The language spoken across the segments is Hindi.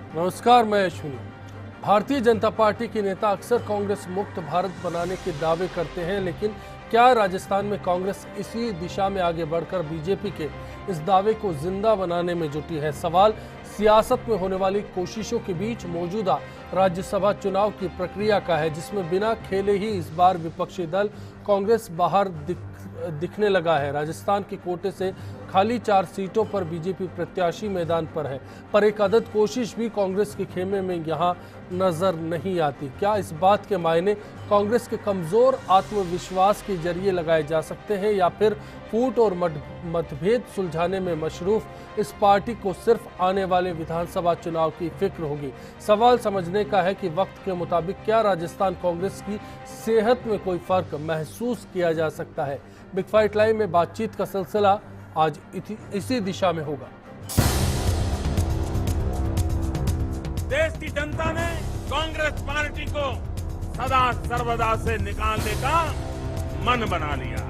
नमस्कार, मैं अश्विनी। भारतीय जनता पार्टी के नेता अक्सर कांग्रेस मुक्त भारत बनाने के दावे करते हैं, लेकिन क्या राजस्थान में कांग्रेस इसी दिशा में आगे बढ़कर बीजेपी के इस दावे को जिंदा बनाने में जुटी है? सवाल सियासत में होने वाली कोशिशों के बीच मौजूदा राज्यसभा चुनाव की प्रक्रिया का है, जिसमें बिना खेले ही इस बार विपक्षी दल कांग्रेस बाहर दिखने लगा है। राजस्थान के कोटे से खाली 4 सीटों पर बीजेपी प्रत्याशी मैदान पर है, पर एक अदद कोशिश भी कांग्रेस के खेमे में यहां नजर नहीं आती। क्या इस बात के मायने कांग्रेस के कमजोर आत्मविश्वास के जरिए लगाए जा सकते हैं, या फिर फूट और मतभेद सुलझाने में मशरूफ इस पार्टी को सिर्फ आने वाले विधानसभा चुनाव की फिक्र होगी? सवाल समझने का है कि वक्त के मुताबिक क्या राजस्थान कांग्रेस की सेहत में कोई फर्क महसूस किया जा सकता है? बिग फाइट लाइव में बातचीत का सिलसिला आज इसी दिशा में होगा। देश की जनता ने कांग्रेस पार्टी को सदा सर्वदा से निकालने का मन बना लिया।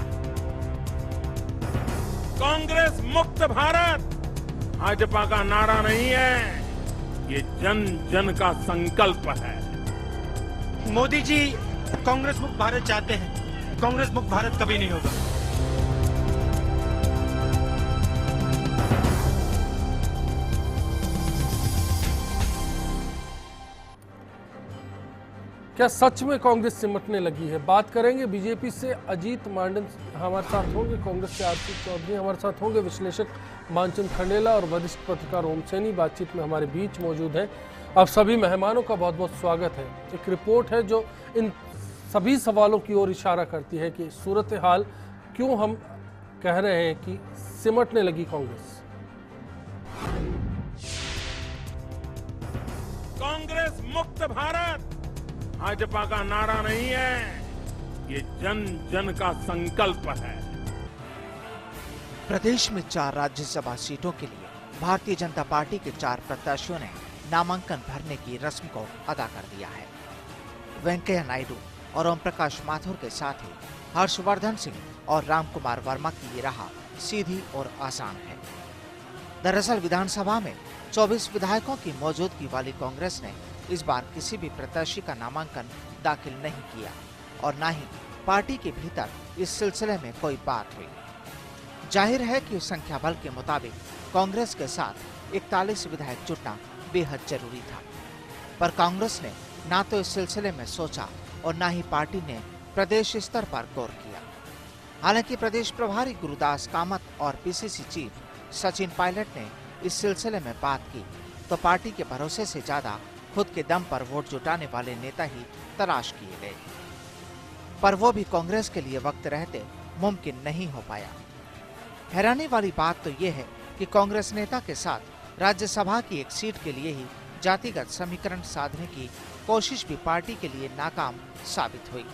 कांग्रेस मुक्त भारत भाजपा का नारा नहीं है, ये जन जन का संकल्प है। मोदी जी कांग्रेस मुक्त भारत चाहते हैं, कांग्रेस मुक्त भारत कभी नहीं होगा। क्या सच में कांग्रेस सिमटने लगी है? बात करेंगे बीजेपी से। अजीत मांडन हमारे साथ होंगे, कांग्रेस के आरती चौधरी हमारे साथ होंगे, विश्लेषक मानचंद खंडेला और वरिष्ठ पत्रकार ओम सैनी बातचीत में हमारे बीच मौजूद हैं। आप सभी मेहमानों का बहुत बहुत स्वागत है। एक रिपोर्ट है जो इन सभी सवालों की ओर इशारा करती है कि सूरत हाल क्यों हम कह रहे हैं कि सिमटने लगी कांग्रेस। कांग्रेस मुक्त भारत भाजपा का नारा नहीं है, ये जन जन का संकल्प है। प्रदेश में 4 राज्यसभा सीटों के लिए भारतीय जनता पार्टी के 4 प्रत्याशियों ने नामांकन भरने की रस्म को अदा कर दिया है। वेंकैया नायडू और ओम प्रकाश माथुर के साथ ही हर्षवर्धन सिंह और रामकुमार वर्मा की ये राह सीधी और आसान है। दरअसल विधानसभा में 24 विधायकों की मौजूदगी वाली कांग्रेस ने इस बार किसी भी प्रत्याशी का नामांकन दाखिल नहीं किया और न ही पार्टी के भीतर इस सिलसिले में कोई बात हुई। जाहिर है कि संख्या बल के मुताबिक कांग्रेस के साथ 41 विधायक जुटना बेहद जरूरी था, पर कांग्रेस ने ना तो इस सिलसिले में सोचा और न ही पार्टी ने प्रदेश स्तर पर गौर किया। हालांकि प्रदेश प्रभारी गुरुदास कामत और पीसीसी चीफ सचिन पायलट ने इस सिलसिले में बात की तो पार्टी के भरोसे से ज्यादा खुद के दम पर वोट जुटाने वाले नेता ही तलाश किए गए, पर वो भी कांग्रेस के लिए वक्त रहते मुमकिन नहीं हो पाया। हैरानी वाली बात तो ये है कि कांग्रेस नेता के साथ राज्यसभा की एक सीट के लिए ही जातिगत समीकरण साधने की कोशिश भी पार्टी के लिए नाकाम साबित हुई।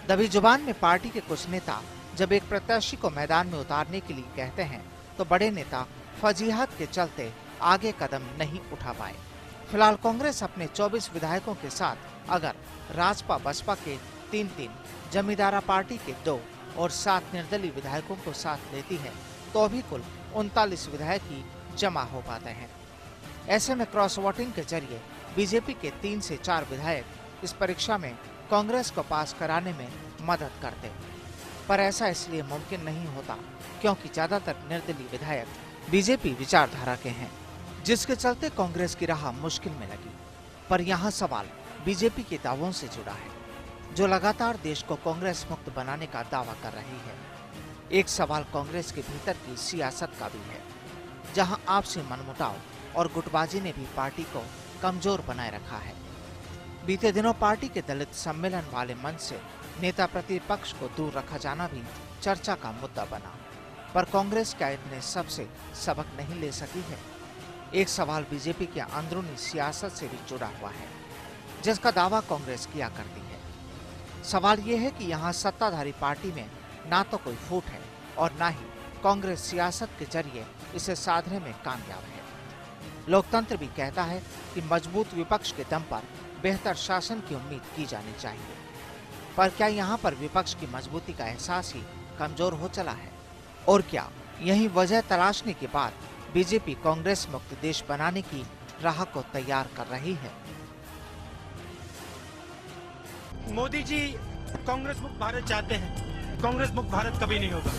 दबी जुबान में पार्टी के कुछ नेता जब एक प्रत्याशी को मैदान में उतारने के लिए कहते हैं तो बड़े नेता फजीहत के चलते आगे कदम नहीं उठा पाए। फिलहाल कांग्रेस अपने 24 विधायकों के साथ अगर राजपा बसपा के 3-3, जमींदारा पार्टी के 2 और 7 निर्दलीय विधायकों को साथ लेती है तो अभी कुल 39 विधायक ही जमा हो पाते हैं। ऐसे में क्रॉस वोटिंग के जरिए बीजेपी के 3 से 4 विधायक इस परीक्षा में कांग्रेस को पास कराने में मदद करते, पर ऐसा इसलिए मुमकिन नहीं होता क्योंकि ज्यादातर निर्दलीय विधायक बीजेपी विचारधारा के हैं, जिसके चलते कांग्रेस की राह मुश्किल में लगी। पर यहाँ सवाल बीजेपी के दावों से जुड़ा है, जो लगातार देश को कांग्रेस मुक्त बनाने का दावा कर रही है। एक सवाल कांग्रेस के भीतर की सियासत का भी है, जहां आपसी मनमुटाव और गुटबाजी ने भी पार्टी को कमजोर बनाए रखा है। बीते दिनों पार्टी के दलित सम्मेलन वाले मंच से नेता प्रतिपक्ष को दूर रखा जाना भी चर्चा का मुद्दा बना, पर कांग्रेस क्या इतने सबसे सबक नहीं ले सकी है? एक सवाल बीजेपी के अंदरूनी सियासत से भी जुड़ा हुआ है, जिसका दावा कांग्रेस किया करती है। सवाल ये है कि यहाँ सत्ताधारी पार्टी में ना तो कोई फूट है और ना ही कांग्रेस सियासत के जरिए इसे साधने में कामयाब है। लोकतंत्र भी कहता है कि मजबूत विपक्ष के दम पर बेहतर शासन की उम्मीद की जानी चाहिए, पर क्या यहाँ पर विपक्ष की मजबूती का एहसास ही कमजोर हो चला है? और क्या यही वजह तलाशने के बाद बीजेपी कांग्रेस मुक्त देश बनाने की राह को तैयार कर रही है। मोदी जी कांग्रेस मुक्त भारत चाहते हैं, कांग्रेस मुक्त भारत कभी नहीं होगा।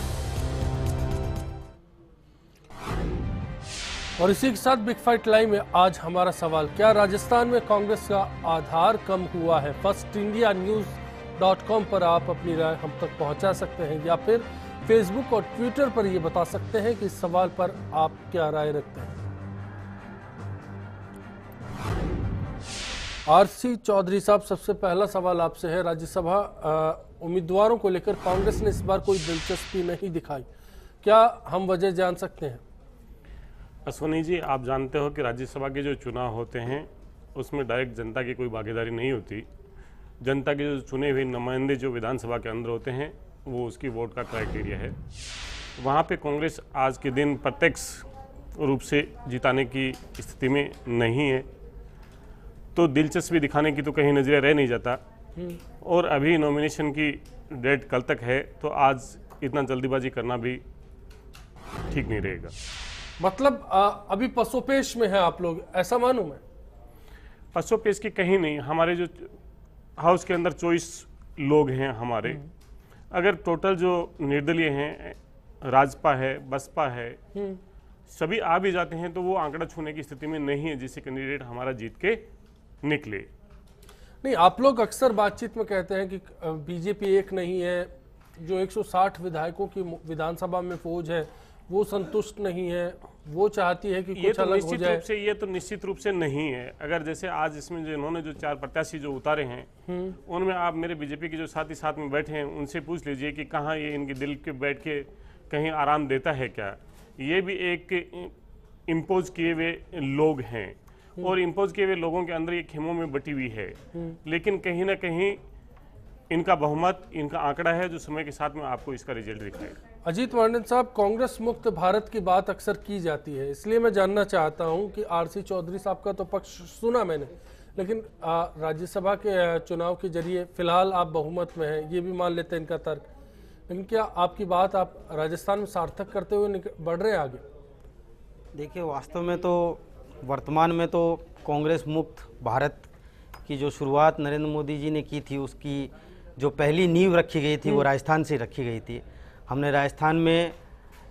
और इसी के साथ बिग फाइट लाइव में आज हमारा सवाल, क्या राजस्थान में कांग्रेस का आधार कम हुआ है? firstindianews.com पर आप अपनी राय हम तक पहुंचा सकते हैं या फिर फेसबुक और ट्विटर पर ये बता सकते हैं कि इस सवाल पर आप क्या राय रखते हैं। आरसी चौधरी साहब, सबसे पहला सवाल आपसे है। राज्यसभा उम्मीदवारों को लेकर कांग्रेस ने इस बार कोई दिलचस्पी नहीं दिखाई, क्या हम वजह जान सकते हैं? अश्वनी जी, आप जानते हो कि राज्यसभा के जो चुनाव होते हैं उसमें डायरेक्ट जनता की कोई भागीदारी नहीं होती। जनता के जो चुने हुए नुमाइंदे जो विधानसभा के अंदर होते हैं वो उसकी वोट का क्राइटेरिया है। वहाँ पे कांग्रेस आज के दिन प्रत्यक्ष रूप से जिताने की स्थिति में नहीं है, तो दिलचस्पी दिखाने की तो कहीं नजरिया रह नहीं जाता। और अभी नॉमिनेशन की डेट कल तक है, तो आज इतना जल्दीबाजी करना भी ठीक नहीं रहेगा। मतलब अभी पसोपेश में है आप लोग, ऐसा मानूं मैं? पसोपेश की कहीं नहीं। हमारे जो हाउस के अंदर 24 लोग हैं हमारे, अगर टोटल जो निर्दलीय हैं, राजपा है, बसपा है, सभी आ भी जाते हैं तो वो आंकड़ा छूने की स्थिति में नहीं है जिससे कैंडिडेट हमारा जीत के निकले। नहीं, आप लोग अक्सर बातचीत में कहते हैं कि बीजेपी एक नहीं है, जो 160 विधायकों की विधानसभा में फौज है वो संतुष्ट नहीं है, वो चाहती है कि कुछ अलग हो जाए। ये तो निश्चित रूप से नहीं है। अगर जैसे आज इसमें जो इन्होंने जो 4 प्रत्याशी जो उतारे हैं उनमें आप मेरे बीजेपी के जो साथी साथ में बैठे हैं उनसे पूछ लीजिए कि कहाँ ये इनके दिल के बैठ के कहीं आराम देता है क्या? ये भी एक इम्पोज किए हुए लोग हैं और इम्पोज किए हुए लोगों के अंदर ये खेमों में बटी हुई है, लेकिन कहीं ना कहीं इनका बहुमत, इनका आंकड़ा है जो समय के साथ में आपको इसका रिजल्ट दिखाएगा। अजीत मंडल साहब, कांग्रेस मुक्त भारत की बात अक्सर की जाती है, इसलिए मैं जानना चाहता हूं कि आरसी चौधरी साहब का तो पक्ष सुना मैंने, लेकिन राज्यसभा के चुनाव के जरिए फिलहाल आप बहुमत में हैं, ये भी मान लेते हैं इनका तर्क, लेकिन क्या आपकी बात आप राजस्थान में सार्थक करते हुए बढ़ रहे हैं आगे? देखिए, वास्तव में तो वर्तमान में तो कांग्रेस मुक्त भारत की जो शुरुआत नरेंद्र मोदी जी ने की थी, उसकी जो पहली नींव रखी गई थी वो राजस्थान से रखी गई थी। हमने राजस्थान में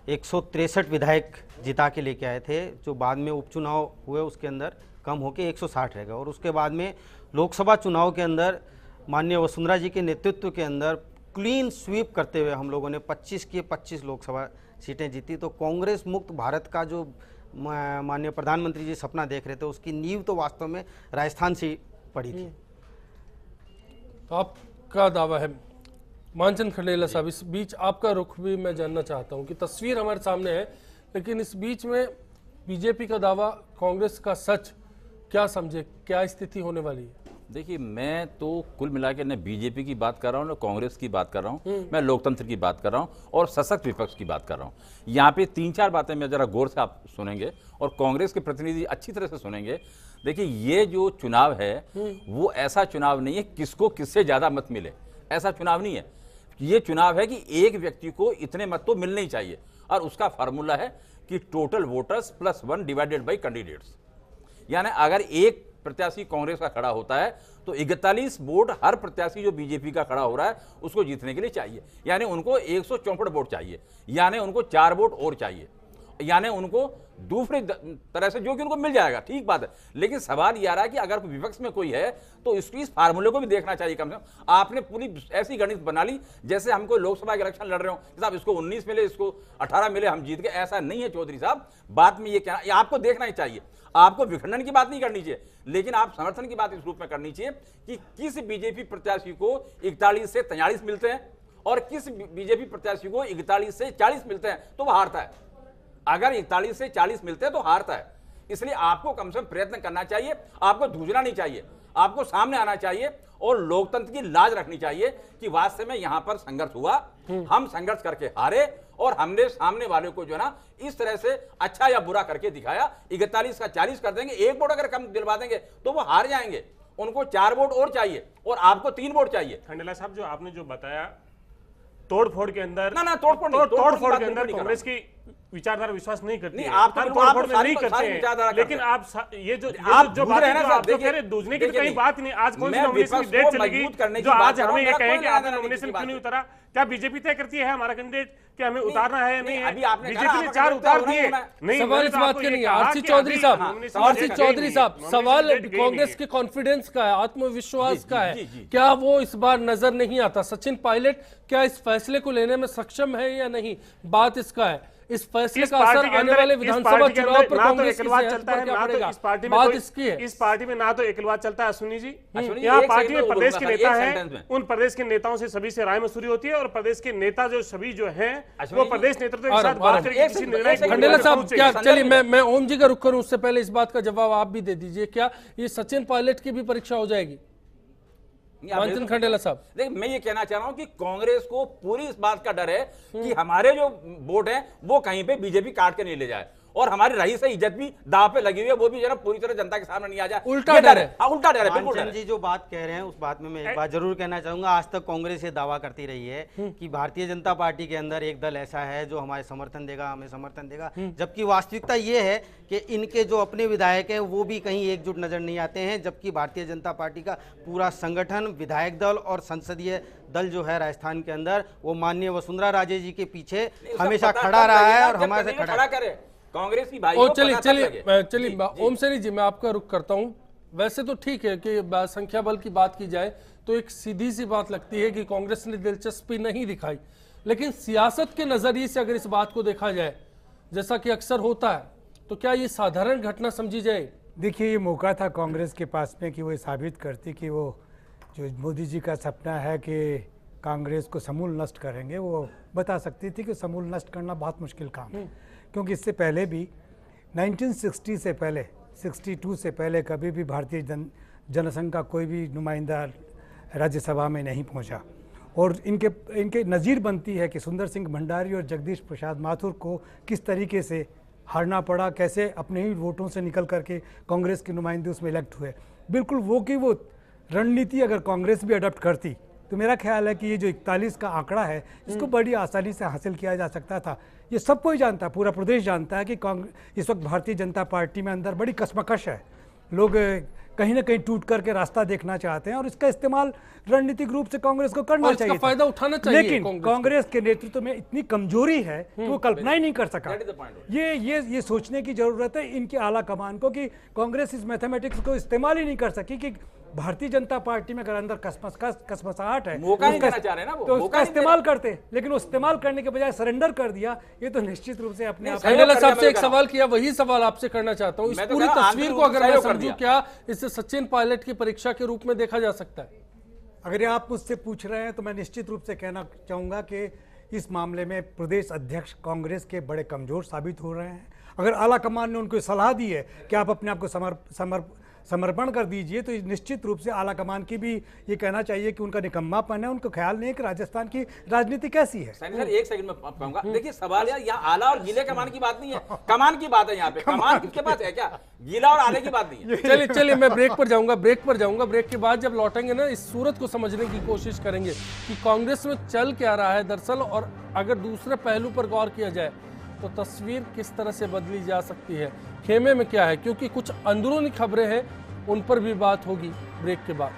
163 विधायक जिता के लेके आए थे, जो बाद में उपचुनाव हुए उसके अंदर कम होके 160 रह गए, और उसके बाद में लोकसभा चुनाव के अंदर माननीय वसुंधरा जी के नेतृत्व के अंदर क्लीन स्वीप करते हुए हम लोगों ने 25 की 25 लोकसभा सीटें जीती। तो कांग्रेस मुक्त भारत का जो माननीय प्रधानमंत्री जी सपना देख रहे थे, उसकी नींव तो वास्तव में राजस्थान से पड़ी थी। तो आपका दावा है। मानचंद खंडेला साहब, इस बीच आपका रुख भी मैं जानना चाहता हूं कि तस्वीर हमारे सामने है, लेकिन इस बीच में बीजेपी का दावा, कांग्रेस का सच, क्या समझे, क्या स्थिति होने वाली है? देखिए, मैं तो कुल मिला के न बीजेपी की बात कर रहा हूँ, न कांग्रेस की बात कर रहा हूँ, मैं लोकतंत्र की बात कर रहा हूँ और सशक्त विपक्ष की बात कर रहा हूँ। यहाँ पे 3-4 बातें मैं जरा गौर से आप सुनेंगे और कांग्रेस के प्रतिनिधि अच्छी तरह से सुनेंगे। देखिए, ये जो चुनाव है वो ऐसा चुनाव नहीं है किसको किससे ज्यादा मत मिले, ऐसा चुनाव नहीं है। ये चुनाव है कि एक व्यक्ति को इतने मत तो मिलने ही चाहिए, और उसका फार्मूला है कि total voters +1 divided by candidates. यानी अगर एक प्रत्याशी कांग्रेस का खड़ा होता है तो 41 वोट हर प्रत्याशी जो बीजेपी का खड़ा हो रहा है उसको जीतने के लिए चाहिए। यानी उनको 164 वोट चाहिए, यानी उनको 4 वोट और चाहिए, यानी उनको दूसरी तरह से जो कि उनको मिल जाएगा, ठीक बात है। लेकिन सवाल ये आ रहा है कि अगर विपक्ष में कोई है तो इसकी इस फार्मूले को भी देखना चाहिए। कम से कम आपने पूरी ऐसी गणित बना ली जैसे हम कोई लोकसभा के इलेक्शन लड़ रहे हो, साहब इसको 19 मिले, इसको 18 मिले, हम जीत गए। ऐसा नहीं है चौधरी साहब। बात में ये कहना, ये आपको देखना ही चाहिए। आपको विखंडन की बात नहीं करनी चाहिए, लेकिन आप समर्थन की बात इस रूप में करनी चाहिए कि किस बीजेपी प्रत्याशी को 41 से 43 मिलते हैं और किस बीजेपी प्रत्याशी को 41 से 40 मिलते हैं तो वह हारता है। अगर 41 से 40 मिलते हैं तो हारता है। इसलिए आपको कम से कम प्रयत्न करना चाहिए, आपको धूजना नहीं चाहिए, आपको सामने आना चाहिए और लोकतंत्र की लाज रखनी चाहिए कि वास्तव में यहां पर संघर्ष हुआ, हम संघर्ष करके हारे और हमने सामने वाले को जो है ना इस तरह से अच्छा या बुरा करके दिखाया। 41 का 40 कर देंगे, 1 वोट अगर कम दिलवा देंगे तो वो हार जाएंगे। उनको 4 वोट और चाहिए और आपको 3 वोट चाहिए। खंडेला साहब, जो आपने जो बताया तोड़ फोड़ के अंदर, ना तोड़ फोड़ के अंदर कांग्रेस की विचारधारा विश्वास नहीं करती नहीं, है। आप तो हम बिल्कुल आप तोड़-फोड़ में सारी नहीं करते सारी विचारधारा हैं, लेकिन करते हैं। आप ये जो आप जो बुझ बातें रहे हैं ना जो साहब, आप तो देखिए, कह रहे हैं, दूसरे की तो देखिए कहीं नहीं। बात नहीं। आज कौन सी मैं नॉमिनेशन की विपक्ष डेट को चलेगी मजबूत करने जो की बात आज कर रहा हमें हूं, ये मेरा कहें कोई कि लेना आपने देना नहीं नॉमिनेशन किसी क्यों नहीं बात उतारा? क्या बीजेपी तय करती है हमारा कैंडिडेट कि हमें उतारना है या नहीं है? अभी आपने कहा बीजेपी ने आपका 4 कैंडिडेट उतार होना ही दिए। होना है। नहीं, सवाल मैंने इस तो बात आपको के ये नहीं है। कहा आरसी कि चौधरी अभी साहब, नॉमिनेशन आरसी डेट चौधरी गई साहब, नहीं है। सवाल नॉमिनेशन डेट गई कांग्रेस नहीं के कॉन्फिडेंस का है, आत्मविश्वास का है। जी। क्या वो इस बार नजर नहीं आता? सचिन पायलट क्या इस फैसले को लेने में सक्षम है या नहीं? बात इसका है। इस फैसले इस का पार्टी असर के आने अंदर- वाले इस विधानसभा पार्टी के चुनाव अंदर पर ना तो कांग्रेस की एकलवाद सेहत चलता पर है, क्या ना तो पड़ेगा? इस पार्टी में बात कोई- इसकी है। इस पार्टी में ना तो एकलवाद चलता है। अश्विनी जी, अश्विनी जी, यहाँ एक पार्टी सेकंड में में प्रदेश के बोलूंगा, नेता एक हैं, सेंटेंस में। उन प्रदेश के नेताओं से सभी से राय मसूरी होती है और प्रदेश के नेता जो सभी जो हैं अश्विनी वो जी, प्रदेश नेतृत्व के और- साथ और- बात करके एक किसी सेकंड, निर्णय एक सेकंड, खंडेला साहब, पहुंचे। क्या संदर्भ चलिए मैं ओम जी का रुख करूं, उससे पहले इस बात का जवाब आप भी दे दीजिए। क्या ये सचिन पायलट की भी परीक्षा हो जाएगी? मानचंद खंडेला साहब, देख, मैं ये कहना चाह रहा हूं कि कांग्रेस को पूरी इस बात का डर है कि हमारे जो वोट हैं वो कहीं पे बीजेपी काट के नहीं ले जाए और हमारी रही से इज्जत भी दांव पे लगी हुई है, वो भी जरा पूरी तरह जनता के सामने नहीं आ जाए। उल्टा ये डर है। हाँ, उल्टा डर है, बिल्कुल डर मानचंद है। जी जो बात कह रहे हैं उस बात में मैं एक बात जरूर कहना चाहूंगा। आज तक कांग्रेस ये दावा करती रही है कि भारतीय जनता पार्टी के अंदर एक दल ऐसा है जो हमारे समर्थन देगा, हमें समर्थन देगा, जबकि वास्तविकता ये है कि इनके जो अपने विधायक हैं वो भी कहीं एकजुट नजर नहीं आते हैं, जबकि भारतीय जनता पार्टी का पूरा संगठन, विधायक दल और संसदीय दल जो है राजस्थान के अंदर वो माननीय वसुंधरा राजे जी के पीछे उसका हमेशा पता खड़ा कब रहा है लगेगा और जब हमारे से कहीं खड़ा करे कांग्रेस की भाई ओ को चलिए पता तब चलिए लगे। चलिए जी, ओम सैनी जी, मैं आपका रुख करता हूं। वैसे तो ठीक है कि संख्या बल की बात की जाए तो एक सीधी सी बात लगती है कि कांग्रेस ने दिलचस्पी नहीं दिखाई, लेकिन सियासत के नजरिए से अगर इस बात को देखा जाए, जैसा कि अक्सर होता है, तो क्या ये साधारण घटना समझी जाए? देखिए, ये मौका था कांग्रेस के पास में कि वो ये साबित करती कि वो जो मोदी जी का सपना है कि कांग्रेस को समूल नष्ट करेंगे, वो बता सकती थी कि समूल नष्ट करना बहुत मुश्किल काम है, क्योंकि इससे पहले भी 1960 से पहले 62 से पहले कभी भी भारतीय जनसंघ का कोई भी नुमाइंदा राज्यसभा में नहीं पहुंचा और इनके नज़ीर बनती है कि सुंदर सिंह भंडारी और जगदीश प्रसाद माथुर को किस तरीके से हारना पड़ा, कैसे अपने ही वोटों से निकल करके कांग्रेस के नुमाइंदे उसमें इलेक्ट हुए। बिल्कुल वो की वो रणनीति अगर कांग्रेस भी अडॉप्ट करती तो मेरा ख्याल है कि ये जो 41 का आंकड़ा है इसको बड़ी आसानी से हासिल किया जा सकता था। ये सब कोई जानता है, पूरा प्रदेश जानता है कि इस वक्त भारतीय जनता पार्टी में अंदर बड़ी कशमकश है। लोग कहीं ना कहीं टूट करके रास्ता देखना चाहते हैं और इसका इस्तेमाल रणनीतिक रूप से कांग्रेस को करना और इसका चाहिए, फायदा उठाना चाहिए लेकिन कांग्रेस को। कांग्रेस के नेतृत्व में इतनी कमजोरी है कि वो कल्पना ही नहीं कर सका। That is the point. ये सोचने की जरूरत है इनकी आला कमान को कि कांग्रेस इस मैथमेटिक्स को इस्तेमाल ही नहीं कर सकी कि भारतीय जनता पार्टी में अगर अंदर कसमसाहट है मौका नहीं उसका- देना चाह रहे ना वो, तो मौका उसका नहीं दे इस्तेमाल करते, लेकिन वो इस्तेमाल करने के बजाय सरेंडर कर दिया। ये तो निश्चित रूप से अपने आप खंडेला कर साहब दिया, से एक मैं सवाल किया, वही सवाल आपसे करना चाहता हूं। इस मैं तो पूरी कह रहा हूं, तस्वीर को आंतरिक अगर मैं सहयोग कर समझूं, दिया। क्या इसे सचिन पायलट की परीक्षा के रूप में देखा जा सकता है? अगर ये आप मुझसे पूछ रहे हैं तो मैं निश्चित रूप से कहना चाहूँगा कि इस मामले में प्रदेश अध्यक्ष कांग्रेस के बड़े कमज़ोर साबित हो रहे हैं। अगर आला कमान ने उनको सलाह दी है कि आप अपने आप को समर्पण कर दीजिए, तो निश्चित रूप से आला कमान की भी ये कहना चाहिए कि उनका निकम्मापन है, उनको ख्याल नहीं है कि राजस्थान की राजनीति कैसी है। सैनी सर, एक सेकंड में कहूंगा, देखिए सवाल यार यहाँ आला और गीले कमान की बात नहीं है, कमान की बात है। यहाँ पे कमान किसके पास है? क्या गीला और आले की बात नहीं है। चलिए मैं ब्रेक पर जाऊंगा। ब्रेक के बाद जब लौटेंगे ना, इस सूरत को समझने की कोशिश करेंगे कि कांग्रेस में चल क्या रहा है दरअसल, और अगर दूसरे पहलू पर गौर किया जाए तो तस्वीर किस तरह से बदली जा सकती है, खेमे में क्या है, क्योंकि कुछ अंदरूनी खबरें हैं, उन पर भी बात होगी ब्रेक के बाद।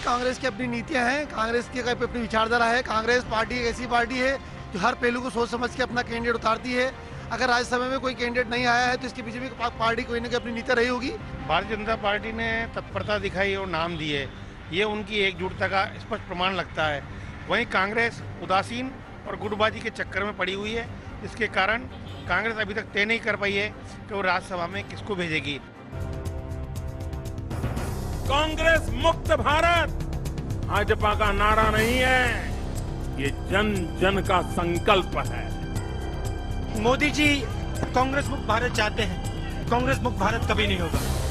कांग्रेस की अपनी नीतियां हैं, कांग्रेस की अपनी विचारधारा है। कांग्रेस पार्टी एक ऐसी पार्टी है जो हर पहलू को सोच समझ के अपना कैंडिडेट उतारती है। अगर राज्यसभा में कोई कैंडिडेट नहीं आया है तो इसके पीछे भी पार्टी कोई ना कोई अपनी नीति रही होगी। भारतीय जनता पार्टी ने तत्परता दिखाई और नाम दिए, ये उनकी एकजुटता का स्पष्ट प्रमाण लगता है। वहीं कांग्रेस उदासीन और गुटबाजी के चक्कर में पड़ी हुई है, इसके कारण कांग्रेस अभी तक तय नहीं कर पाई है कि वो राज्यसभा में किसको भेजेगी। कांग्रेस मुक्त भारत भाजपा का नारा नहीं है, ये जन जन का संकल्प है। मोदी जी कांग्रेस मुक्त भारत चाहते हैं, कांग्रेस मुक्त भारत कभी नहीं होगा।